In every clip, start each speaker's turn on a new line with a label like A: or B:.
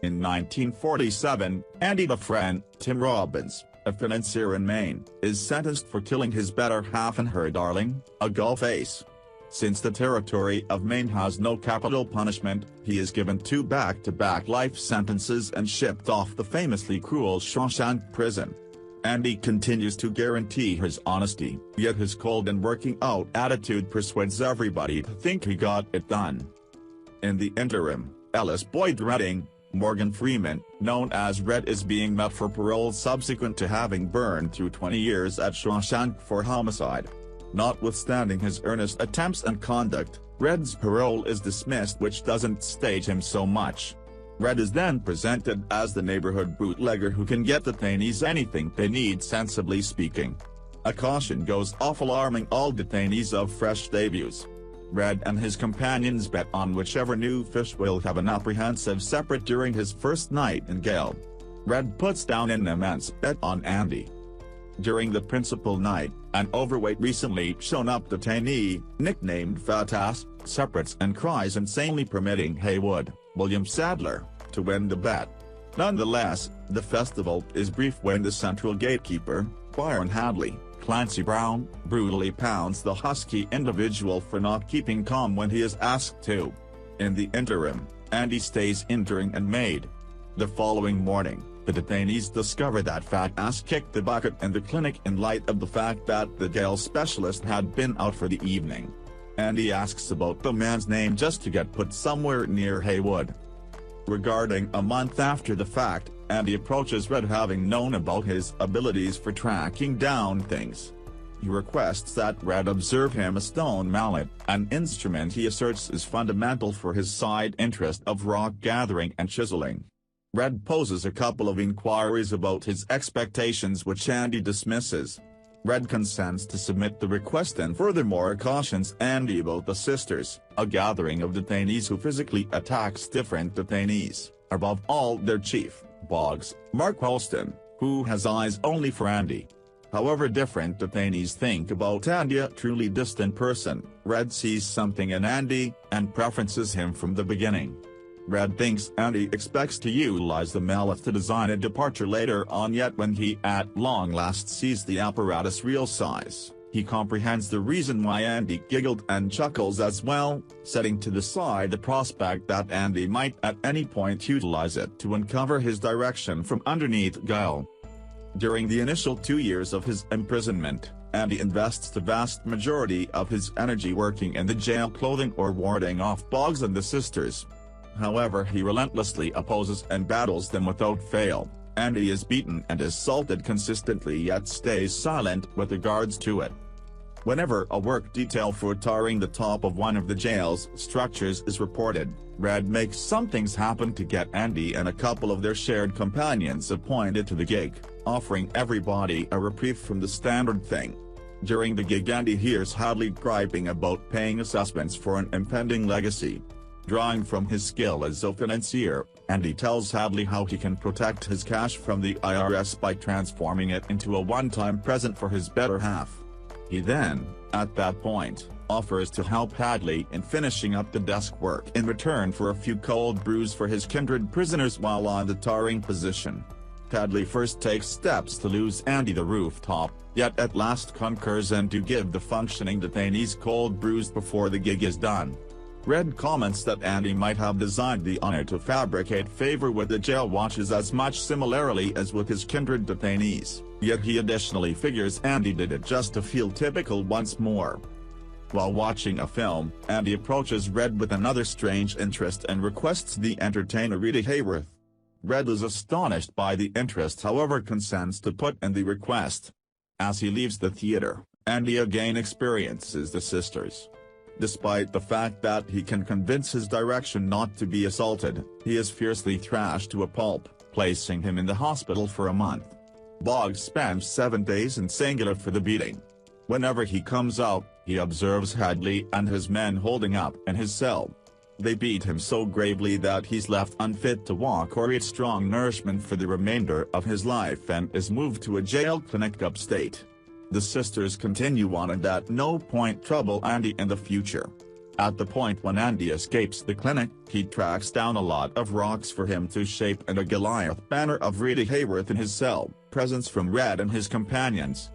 A: In 1947, Andy Dufresne, Tim Robbins, a financier in Maine, is sentenced for killing his better half and her darling, a Gulf ace. Since the territory of Maine has no capital punishment, he is given 2 back-to-back life sentences and shipped off the famously cruel Shawshank prison. Andy continues to guarantee his honesty, yet his cold and working-out attitude persuades everybody to think he got it done. In the interim, Ellis Boyd Redding, Morgan Freeman, known as Red, is being met for parole subsequent to having burned through 20 years at Shawshank for homicide. Notwithstanding his earnest attempts and conduct, Red's parole is dismissed, which doesn't stage him so much. Red is then presented as the neighborhood bootlegger who can get detainees anything they need, sensibly speaking. A caution goes off alarming all detainees of fresh debuts. Red and his companions bet on whichever new fish will have an apprehensive separate during his first night in jail. Red puts down an immense bet on Andy. During the principal night, an overweight recently shown up detainee, nicknamed Fat Ass, separates and cries insanely, permitting Haywood, William Sadler, to win the bet. Nonetheless, the festival is brief when the central gatekeeper, Byron Hadley, Clancy Brown, brutally pounds the husky individual for not keeping calm when he is asked to. In the interim, Andy stays in during and made. The following morning, the detainees discover that Fat Ass kicked the bucket in the clinic in light of the fact that the jail specialist had been out for the evening. Andy asks about the man's name just to get put somewhere near Haywood. Regarding a month after the fact, Andy approaches Red, having known about his abilities for tracking down things. He requests that Red observe him a stone mallet, an instrument he asserts is fundamental for his side interest of rock gathering and chiseling. Red poses a couple of inquiries about his expectations, which Andy dismisses. Red consents to submit the request and furthermore cautions Andy about the Sisters, a gathering of detainees who physically attacks different detainees, above all their chief, Boggs, Mark Holston, who has eyes only for Andy. However different detainees think about Andy, a truly distant person, Red sees something in Andy, and preferences him from the beginning. Red thinks Andy expects to utilize the mallet to design a departure later on, yet when he at long last sees the apparatus real size, he comprehends the reason why Andy giggled and chuckles as well, setting to the side the prospect that Andy might at any point utilize it to uncover his direction from underneath guile. During the initial 2 years of his imprisonment, Andy invests the vast majority of his energy working in the jail clothing or warding off Boggs and the Sisters. However, he relentlessly opposes and battles them without fail. Andy is beaten and assaulted consistently, yet stays silent with regards to it. Whenever a work detail for tarring the top of one of the jail's structures is reported, Red makes some things happen to get Andy and a couple of their shared companions appointed to the gig, offering everybody a reprieve from the standard thing. During the gig, Andy hears Hadley griping about paying assessments for an impending legacy. Drawing from his skill as a financier, Andy tells Hadley how he can protect his cash from the IRS by transforming it into a one-time present for his better half. He then, at that point, offers to help Hadley in finishing up the desk work in return for a few cold brews for his kindred prisoners while on the tarring position. Hadley first takes steps to lose Andy the rooftop, yet at last concurs and to give the functioning detainees cold brews before the gig is done. Red comments that Andy might have designed the honor to fabricate favor with the jail watches as much similarly as with his kindred detainees, yet he additionally figures Andy did it just to feel typical once more. While watching a film, Andy approaches Red with another strange interest and requests the entertainer Rita Hayworth. Red is astonished by the interest, however consents to put in the request. As he leaves the theater, Andy again experiences the Sisters. Despite the fact that he can convince his direction not to be assaulted, he is fiercely thrashed to a pulp, placing him in the hospital for a month. Boggs spends 7 days in singular for the beating. Whenever he comes out, he observes Hadley and his men holding up in his cell. They beat him so gravely that he's left unfit to walk or eat strong nourishment for the remainder of his life and is moved to a jail clinic upstate. The Sisters continue on and at no point trouble Andy in the future. At the point when Andy escapes the clinic, he tracks down a lot of rocks for him to shape and a Goliath banner of Rita Hayworth in his cell, presents from Red and his companions.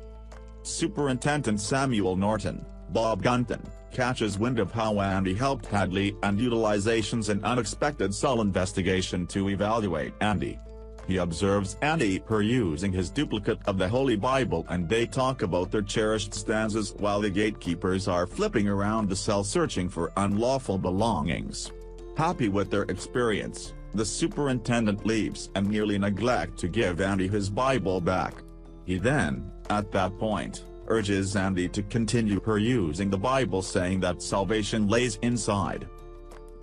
A: Superintendent Samuel Norton, Bob Gunton, catches wind of how Andy helped Hadley and utilizations an unexpected cell investigation to evaluate Andy. He observes Andy perusing his duplicate of the Holy Bible and they talk about their cherished stanzas while the gatekeepers are flipping around the cell searching for unlawful belongings. Happy with their experience, the superintendent leaves and nearly neglects to give Andy his Bible back. He then, at that point, urges Andy to continue perusing the Bible, saying that salvation lays inside.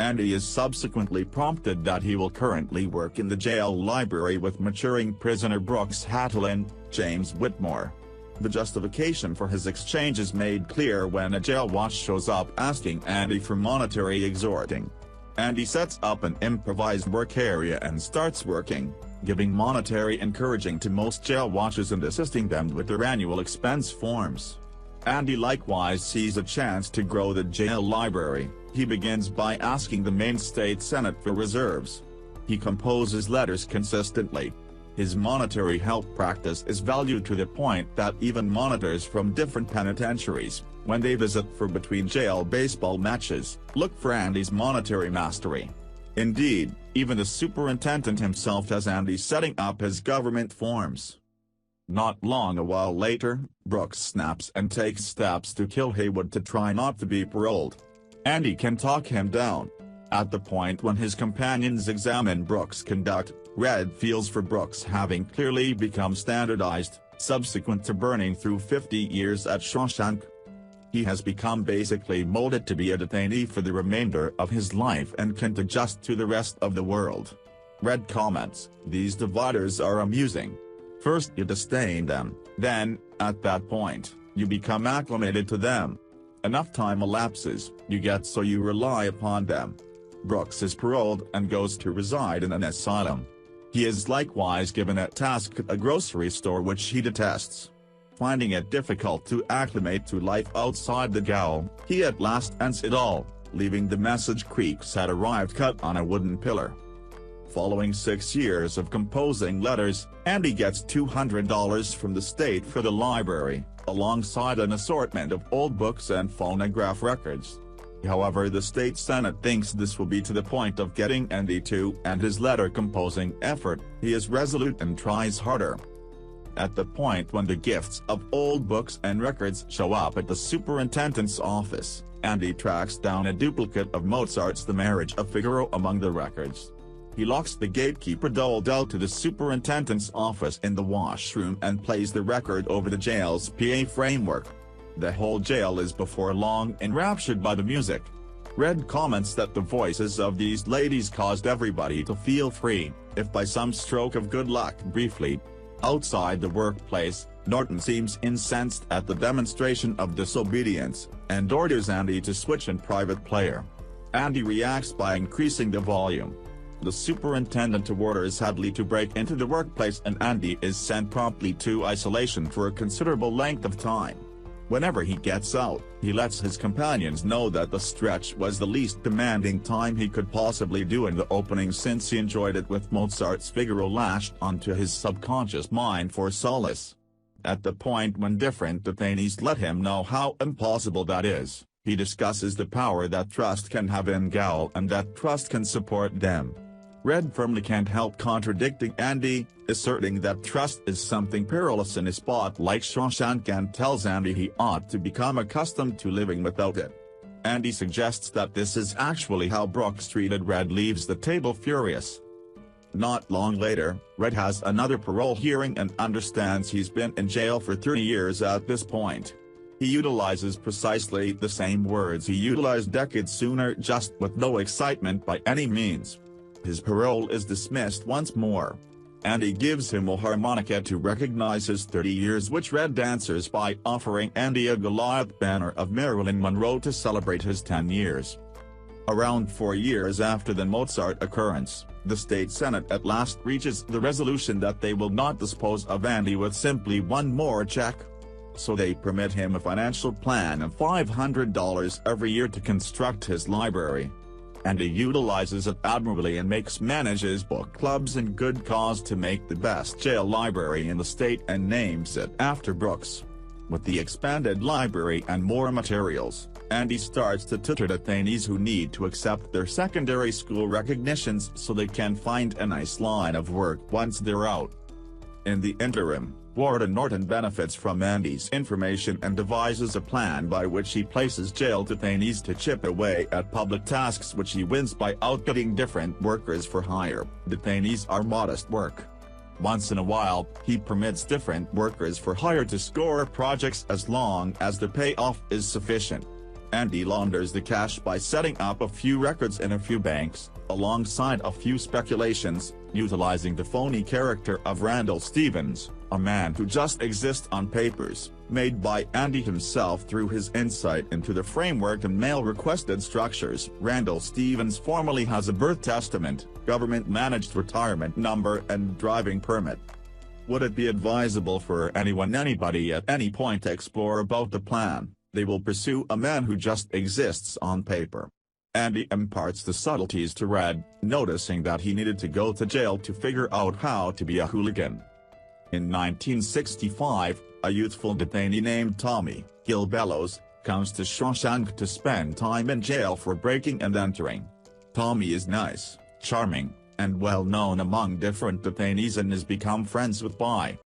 A: Andy is subsequently prompted that he will currently work in the jail library with maturing prisoner Brooks Hatlen, James Whitmore. The justification for his exchange is made clear when a jail watch shows up asking Andy for monetary extorting. Andy sets up an improvised work area and starts working, giving monetary encouraging to most jail watches and assisting them with their annual expense forms. Andy likewise sees a chance to grow the jail library. He begins by asking the Maine State Senate for reserves. He composes letters consistently. His monetary help practice is valued to the point that even monitors from different penitentiaries, when they visit for between-jail baseball matches, look for Andy's monetary mastery. Indeed, even the superintendent himself has Andy setting up his government forms. Not long a while later, Brooks snaps and takes steps to kill Haywood to try not to be paroled. Andy can talk him down. At the point when his companions examine Brooks' conduct, Red feels for Brooks having clearly become standardized, subsequent to burning through 50 years at Shawshank. He has become basically molded to be a detainee for the remainder of his life and can't adjust to the rest of the world. Red comments, "These dividers are amusing. First you disdain them, then, at that point, you become acclimated to them. Enough time elapses, you get so you rely upon them." Brooks is paroled and goes to reside in an asylum. He is likewise given a task at a grocery store which he detests. Finding it difficult to acclimate to life outside the gaol, he at last ends it all, leaving the message Creeks had arrived cut on a wooden pillar. Following 6 years of composing letters, Andy gets $200 from the state for the library, alongside an assortment of old books and phonograph records. However, the state senate thinks this will be to the point of getting Andy to end his letter-composing effort. He is resolute and tries harder. At the point when the gifts of old books and records show up at the superintendent's office, Andy tracks down a duplicate of Mozart's The Marriage of Figaro among the records. He locks the gatekeeper doled out to the superintendent's office in the washroom and plays the record over the jail's PA framework. The whole jail is before long enraptured by the music. Red comments that the voices of these ladies caused everybody to feel free, if by some stroke of good luck briefly. Outside the workplace, Norton seems incensed at the demonstration of disobedience, and orders Andy to switch in private player. Andy reacts by increasing the volume. The superintendent orders Hadley to break into the workplace and Andy is sent promptly to isolation for a considerable length of time. Whenever he gets out, he lets his companions know that the stretch was the least demanding time he could possibly do in the opening since he enjoyed it with Mozart's Figaro lashed onto his subconscious mind for solace. At the point when different detainees let him know how impossible that is, he discusses the power that trust can have in gaol and that trust can support them. Red firmly can't help contradicting Andy, asserting that trust is something perilous in a spot like Shawshank and tells Andy he ought to become accustomed to living without it. Andy suggests that this is actually how Brooks treated Red, leaves the table furious. Not long later, Red has another parole hearing and understands he's been in jail for 30 years at this point. He utilizes precisely the same words he utilized decades sooner, just with no excitement by any means. His parole is dismissed once more. Andy gives him a harmonica to recognize his 30 years, which Red answers by offering Andy a Goliath banner of Marilyn Monroe to celebrate his 10 years. Around 4 years after the Mozart occurrence, the state senate at last reaches the resolution that they will not dispose of Andy with simply one more check. so they permit him a financial plan of $500 every year to construct his library. And he utilizes it admirably and manages book clubs and good cause to make the best jail library in the state and names it after Brooks. With the expanded library and more materials, Andy starts to tutor detainees who need to accept their secondary school recognitions so they can find a nice line of work once they're out. In the interim, Warden Norton benefits from Andy's information and devises a plan by which he places jail detainees to chip away at public tasks which he wins by outbidding different workers for hire. Detainees are modest work. Once in a while, he permits different workers for hire to score projects as long as the payoff is sufficient. Andy launders the cash by setting up a few records in a few banks, alongside a few speculations, utilizing the phony character of Randall Stevens, a man who just exists on papers, made by Andy himself through his insight into the framework and mail-requested structures. Randall Stevens formally has a birth testament, government-managed retirement number and driving permit. Would it be advisable for anybody at any point to explore about the plan they will pursue a man who just exists on paper? Andy imparts the subtleties to Red, noticing that he needed to go to jail to figure out how to be a hooligan. In 1965, a youthful detainee named Tommy Gilbellows comes to Shawshank to spend time in jail for breaking and entering. Tommy is nice, charming, and well known among different detainees and has become friends with Bai.